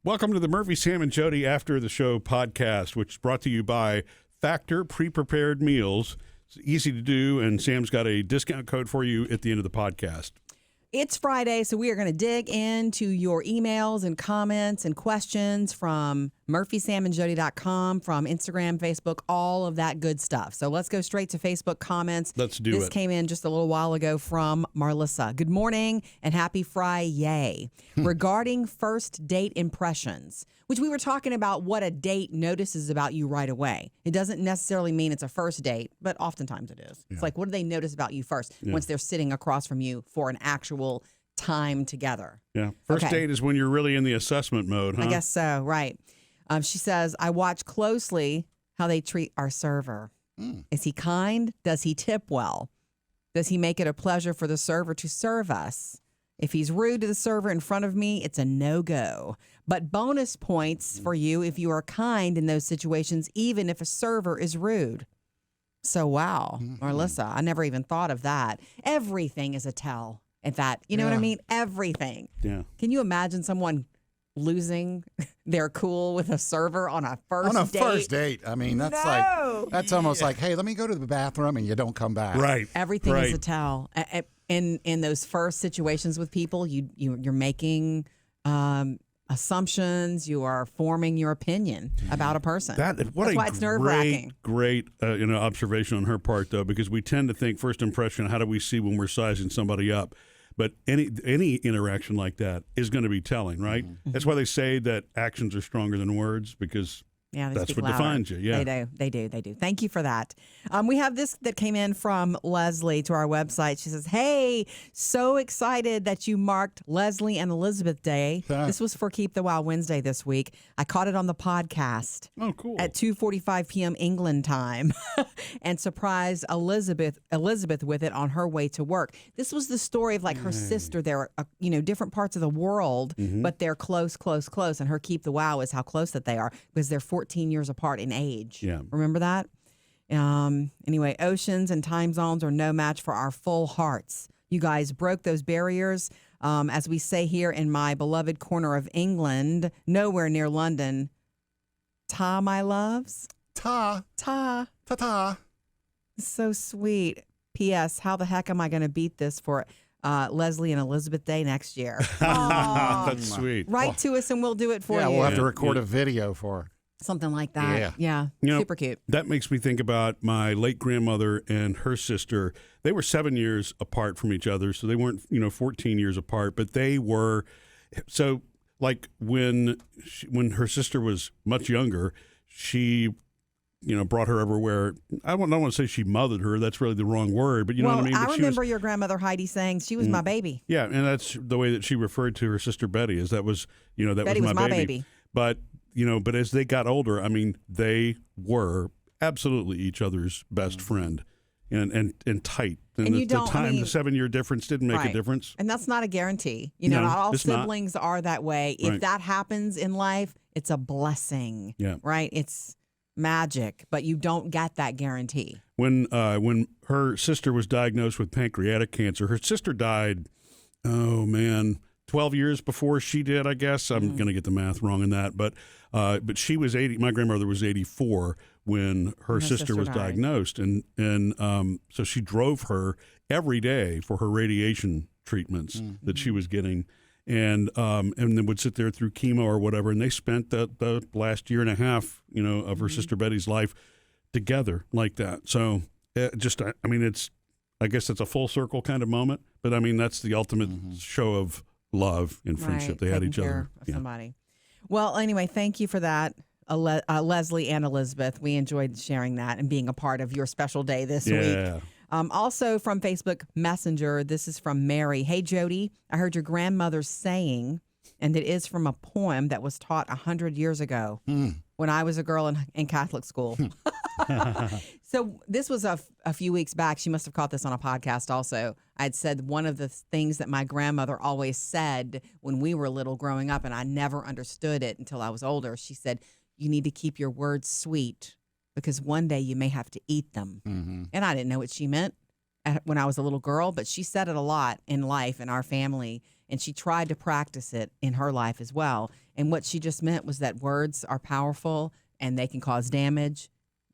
Welcome to the Murphy, Sam, and Jodi After the Show podcast, which is brought to you by Factor Pre-Prepared Meals. It's easy to do, and Sam's got a discount code for you at the end of the podcast. It's Friday, so we are going to dig into your emails and comments and questions from murphysamandjodi.com, from Instagram, Facebook, all of that good stuff. So let's go straight to Facebook comments. Let's do it. This came in just a little while ago from Marlissa. Good morning and happy Friday. Regarding first date impressions, which we were talking about what a date notices about you right away. It doesn't necessarily mean it's a first date, but oftentimes it is. It's like, what do they notice about you first once they're sitting across from you for an actual time together? Yeah. First date is when you're really in the assessment mode, huh? I guess so, right. She says, I watch closely how they treat our server. Is he kind? Does he tip well? Does he make it a pleasure for the server to serve us? If he's rude to the server in front of me, it's a no-go. But bonus points for you if you are kind in those situations, even if a server is rude. So, wow, Marlissa, I never even thought of that. Everything is a tell at that. You know what I mean? Everything. Yeah. Can you imagine someone losing their cool with a server on a first date? On a first date. I mean, that's that's almost like, hey, let me go to the bathroom and you don't come back. Right. Everything is a tell. In those first situations with people, you're making assumptions. You are forming your opinion about a person. That's why it's nerve-wracking. Great observation on her part, though, because we tend to think first impression, how do we see when we're sizing somebody up? But any interaction like that is going to be telling, right? Mm-hmm. That's why they say that actions are stronger than words, because that's what defines you. Yeah, They do. Thank you for that. We have this that came in from Leslie to our website. She says, hey, so excited that you marked Leslie and Elizabeth Day. This was for Keep the Wow Wednesday this week. I caught it on the podcast. Oh, cool. At 2:45 p.m. England time and surprised Elizabeth with it on her way to work. This was the story of like her sister. They're, different parts of the world, but they're close. And her Keep the Wow is how close that they are, because they're 14 years apart in age. Yeah. Remember that? Anyway, oceans and time zones are no match for our full hearts. You guys broke those barriers. As we say here in my beloved corner of England, nowhere near London. Ta, my loves. Ta. So sweet. P.S. How the heck am I going to beat this for Leslie and Elizabeth Day next year? That's sweet. Write to us and we'll do it for you. Yeah, we'll have to record a video for her. Something like that. Yeah. Super cute. That makes me think about my late grandmother and her sister. They were 7 years apart from each other, so they weren't, 14 years apart, but they were. So, like when her sister was much younger, she, brought her everywhere. I don't want to say she mothered her. That's really the wrong word, but you know what I mean? I remember your grandmother Heidi saying she was my baby. Yeah, and that's the way that she referred to her sister Betty, is that was, Betty was my baby. But as they got older, I mean, they were absolutely each other's best friend and tight. And you don't, the 7-year difference didn't make a difference. And that's not a guarantee. No, not all it's siblings are that way. If Right. that happens in life, it's a blessing. Yeah. Right? It's magic, but you don't get that guarantee. When her sister was diagnosed with pancreatic cancer, her sister died, 12 years before she did, I guess. I'm going to get the math wrong in that. But she was 80. My grandmother was 84 when her sister was diagnosed. And so she drove her every day for her radiation treatments that she was getting. And then would sit there through chemo or whatever. And they spent the last year and a half, of her sister Betty's life together like that. So I guess it's a full circle kind of moment. But I mean, that's the ultimate show of love and friendship. They had each other. Somebody. Well, anyway, thank you for that, Leslie and Elizabeth. We enjoyed sharing that and being a part of your special day this week. Also from Facebook Messenger, this is from Mary. Hey, Jodi, I heard your grandmother's saying, and it is from a poem that was taught 100 years ago when I was a girl in Catholic school. So this was a few weeks back. She must have caught this on a podcast also. I'd said one of the things that my grandmother always said when we were little growing up, and I never understood it until I was older. She said, you need to keep your words sweet because one day you may have to eat them. And I didn't know what she meant. when I was a little girl, but she said it a lot in life in our family, and she tried to practice it in her life as well. And what she just meant was that words are powerful and they can cause damage.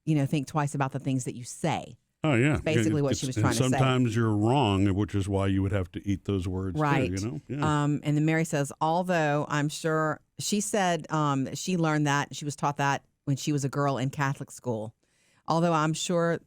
Think twice about the things that you say. Oh, yeah. That's basically what she was trying to say. Sometimes you're wrong, which is why you would have to eat those words, right? Too, Yeah. And then Mary says, although I'm sure, she said she learned that, she was taught that when she was a girl in Catholic school. Although I'm sure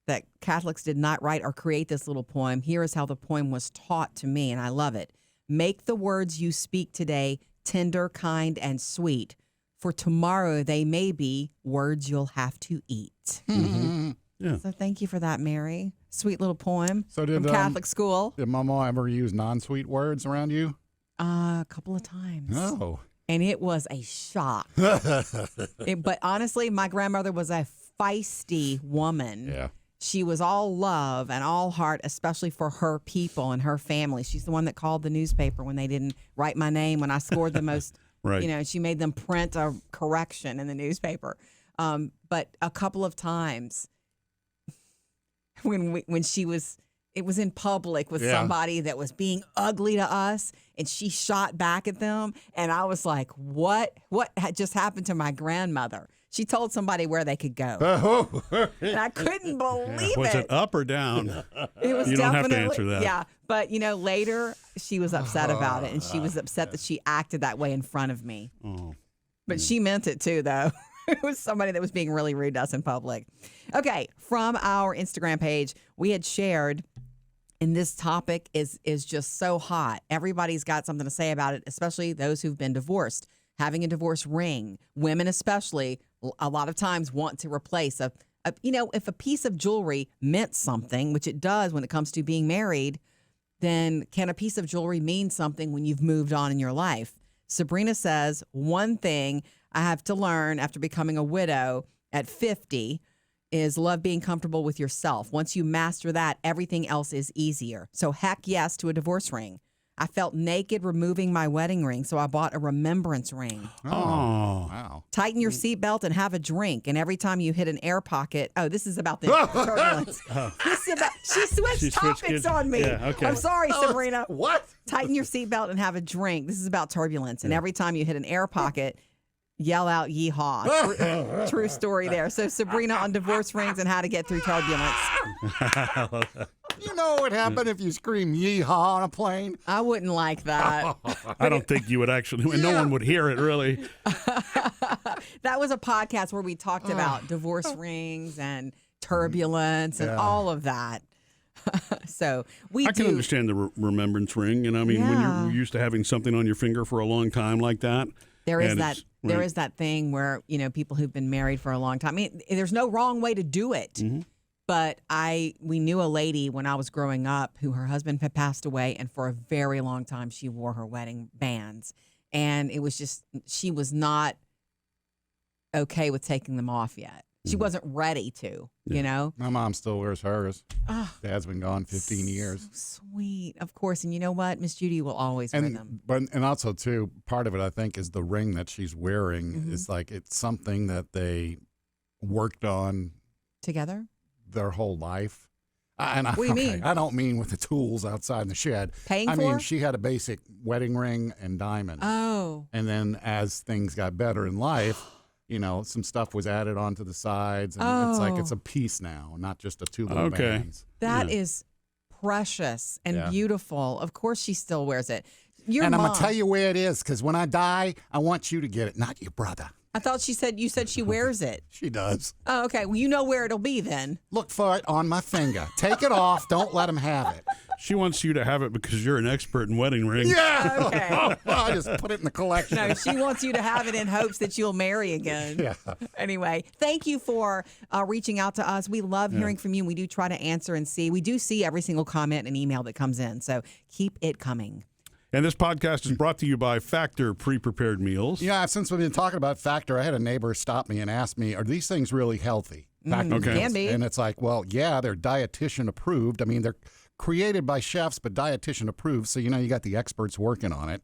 that Catholics did not write or create this little poem, here is how the poem was taught to me, and I love it. Make the words you speak today tender, kind, and sweet, for tomorrow they may be words you'll have to eat. Mm-hmm. Yeah. So thank you for that, Mary. Sweet little poem from Catholic school. Did Mama ever use non-sweet words around you? A couple of times. Oh. And it was a shock. But honestly, my grandmother was a feisty woman. Yeah. She was all love and all heart, especially for her people and her family. She's the one that called the newspaper when they didn't write my name when I scored the most. Right. She made them print a correction in the newspaper. But a couple of times when she was, it was in public with somebody that was being ugly to us, and she shot back at them, and I was like, what had just happened to my grandmother? She told somebody where they could go. And I couldn't believe Was it up or down? It was you don't have to answer that. Yeah. But, later she was upset about it, and she was upset that she acted that way in front of me. Oh. But she meant it too, though. It was somebody that was being really rude to us in public. Okay, from our Instagram page, we had shared, and this topic is just so hot. Everybody's got something to say about it, especially those who've been divorced. Having a divorce ring, women especially, a lot of times want to replace if a piece of jewelry meant something, which it does when it comes to being married, then can a piece of jewelry mean something when you've moved on in your life? Sabrina says, one thing I have to learn after becoming a widow at 50 is love being comfortable with yourself. Once you master that, everything else is easier. So heck yes to a divorce ring. I felt naked removing my wedding ring, so I bought a remembrance ring. Oh. Wow. Tighten your seatbelt and have a drink. And every time you hit an air pocket, this is about the turbulence. This is about, she switched topics on me. Yeah, okay. I'm sorry, Sabrina. What? Tighten your seatbelt and have a drink. This is about turbulence. And every time you hit an air pocket, yell out yeehaw. True story there. So Sabrina on divorce rings and how to get through turbulence. You know what would happen if you scream yeehaw on a plane? I wouldn't like that. I don't think you would actually, no one would hear it really. That was a podcast where we talked about divorce rings and turbulence and all of that. So I can understand the remembrance ring. When you're used to having something on your finger for a long time like that. There is that thing where, people who've been married for a long time. I mean, there's no wrong way to do it. Mm-hmm. But we knew a lady when I was growing up who her husband had passed away, and for a very long time she wore her wedding bands. And it was just, she was not okay with taking them off yet. She wasn't ready to, My mom still wears hers. Dad's been gone 15 years. So sweet. Of course. And you know what? Miss Jodi will always wear them. And also, too, part of it, I think, is the ring that she's wearing. Mm-hmm. Is like, it's something that they worked on together their whole life. What do you mean? I don't mean with the tools outside in the shed. I mean, she had a basic wedding ring and diamond. Oh. And then as things got better in life, some stuff was added onto the sides. And it's like it's a piece now, not just a two little bands. That is precious and beautiful. Of course she still wears it. I'm going to tell you where it is, because when I die, I want you to get it, not your brother. I thought you said she wears it. She does. Oh, okay. Well, you know where it'll be then. Look for it on my finger. Take it off. Don't let him have it. She wants you to have it because you're an expert in wedding rings. Yeah. Okay. I just put it in the collection. No, she wants you to have it in hopes that you'll marry again. Yeah. Anyway, thank you for reaching out to us. We love hearing from you. We do try to answer and see. We do see every single comment and email that comes in. So keep it coming. And this podcast is brought to you by Factor Pre-Prepared Meals. Yeah, since we've been talking about Factor, I had a neighbor stop me and ask me, are these things really healthy? Factor meals. Can be. And it's like, well, yeah, they're dietitian approved. I mean, they're created by chefs, but dietitian approved. So, you got the experts working on it.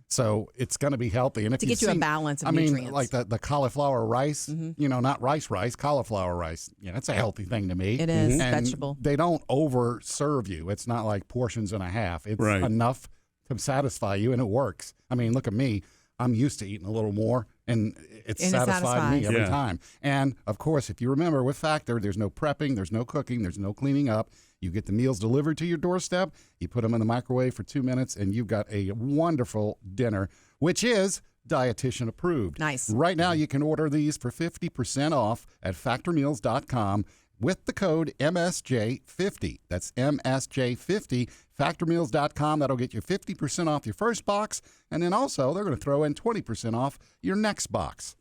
So it's going to be healthy. And if to get you a balance of nutrients. like the cauliflower rice, not rice, cauliflower rice. Yeah, that's a healthy thing to me. It is, and vegetable. They don't over serve you. It's not like portions and a half. It's enough to satisfy you, and it works. I mean, look at me. I'm used to eating a little more, and it's satisfied me every time. And, of course, if you remember, with Factor, there's no prepping, there's no cooking, there's no cleaning up. You get the meals delivered to your doorstep, you put them in the microwave for 2 minutes, and you've got a wonderful dinner, which is dietitian approved. Nice. Right now, you can order these for 50% off at factormeals.com with the code MSJ50. That's MSJ50, factormeals.com. That'll get you 50% off your first box, and then also they're going to throw in 20% off your next box.